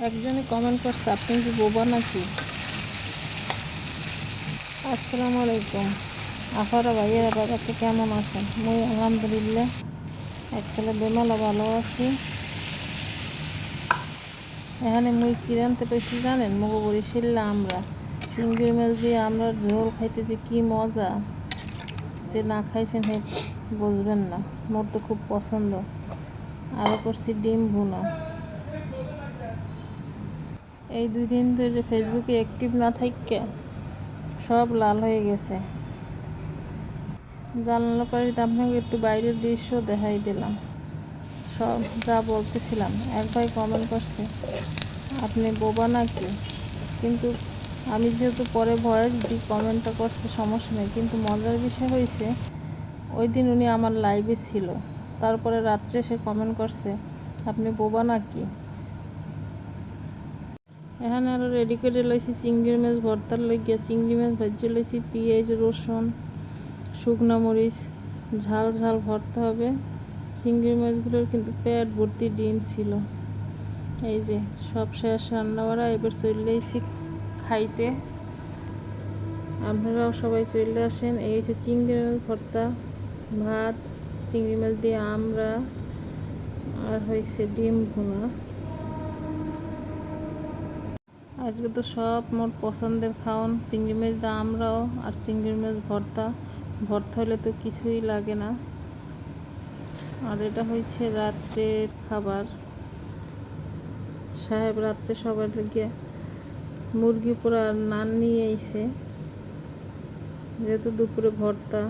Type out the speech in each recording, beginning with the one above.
একজনে কমেন্ট করছে, আপনি কি বোবা নাকি? আসসালামু আলাইকুম আফারা ভাইয়েরা, বাজারটা কেমন আছেন? মুই আলহামদুলিল্লাহ এককালে বেমালা ভালো আছি। এখানে মুই কি রানতে পেয়েছি জানেন? মুগো বরিশাল্লা আমরা চিংড়ি মাছ দিয়ে আমরা ঝোল খাইতে যে কি মজা, যে না খাইছেন হে বুঝবেন না। মোর তো খুব পছন্দ। আরও করছি ডিম ভুনা। এই 2 দিন ধরে ফেসবুকে অ্যাক্টিভ না থাইকা সব লাল হয়ে গেছে। জানালা পাড়িতে আপনাকে একটু বাইরের দৃশ্য দেখাই দিলাম। সব যা বলতেছিলাম, এক ভাই কমেন্ট করছে, আপনি বোবা নাকি? কিন্তু আমি যেহেতু পরে ভয়েস দিই, কমেন্টটা করছে সমস্যা নেই। কিন্তু মজার বিষয় হয়েছে, ওই দিন উনি আমার লাইভে ছিল, তারপরে রাত্রে সে কমেন্ট করছে, আপনি বোবা নাকি? এখানে আরও রেডি করে লইছি চিংড়ি মাছ ভর্তার লইয়া। চিংড়ি মাছ ভাজিয়ে লইছি, পেঁয়াজ রসুন শুকনো মরিচ ঝাল ঝাল ভর্তা হবে। চিংড়ি মাছগুলোর কিন্তু পেট ভর্তি ডিম ছিল। এই যে সব শেষ রান্নাবাড়া, এবার চলে এসেছি খাইতে। আপনারাও সবাই চলে আসেন। এই যে চিংড়ি মাছ ভর্তা, ভাত, চিংড়ি মাছ দিয়ে আমরা, আর হয়েছে ডিম ভুনা। আজকে তো সব মোর পছন্দের খাওন, চিংড়ি মাছ দিয়ে আমরাও আর চিংড়ি মাছ ভর্তা। ভর্তা হলে তো কিছুই লাগে না। আর এটা হয়েছে রাত্রের খাবার। সাহেব রাত্রে সবার লেগে মুরগি পোড়া আর নান নিয়ে আইছে, যেহেতু দুপুরে ভর্তা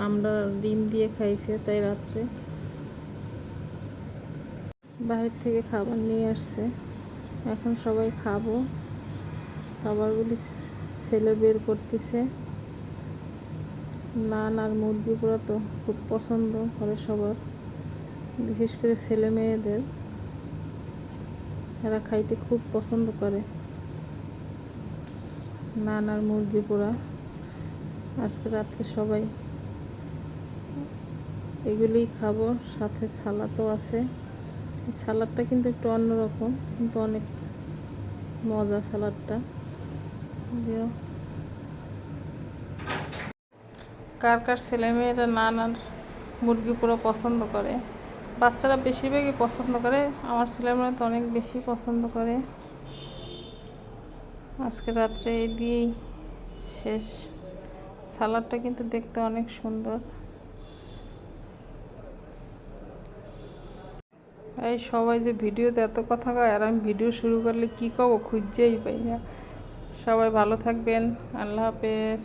আমরা ডিম দিয়ে খাইছে, তাই রাত্রে বাহির থেকে খাবার নিয়ে আসছে। এখন সবাই খাবো। খাবারগুলি ছেলে বের করতেছে। নান আর মুরগি পোড়া তো খুব পছন্দ ঘরে সবার, বিশেষ করে ছেলে মেয়েদের। এরা খাইতে খুব পছন্দ করে নান আর মুরগি পোড়া। আজকে রাত্রে সবাই এগুলিই খাবো, সাথে সালাদও আছে। সালাদটা কিন্তু একটু অন্যরকম, কিন্তু অনেক মজা সালাদটা। কার কার ছেলেমেয়েরা নান আর মুরগি পোড়া পছন্দ করে? বাচ্চারা বেশিরভাগই পছন্দ করে, আমার ছেলেমেয়েরা তো অনেক বেশি পছন্দ করে। আজকে রাত্রে এই দিয়েই শেষ। সালাদটা কিন্তু দেখতে অনেক সুন্দর। এই সবাই যে ভিডিওতে এত কথা কয়, আর আমি ভিডিও শুরু করলে কি কব খুঁজেই পাই না। সবাই ভালো থাকবেন। আল্লাহ হাফেজ।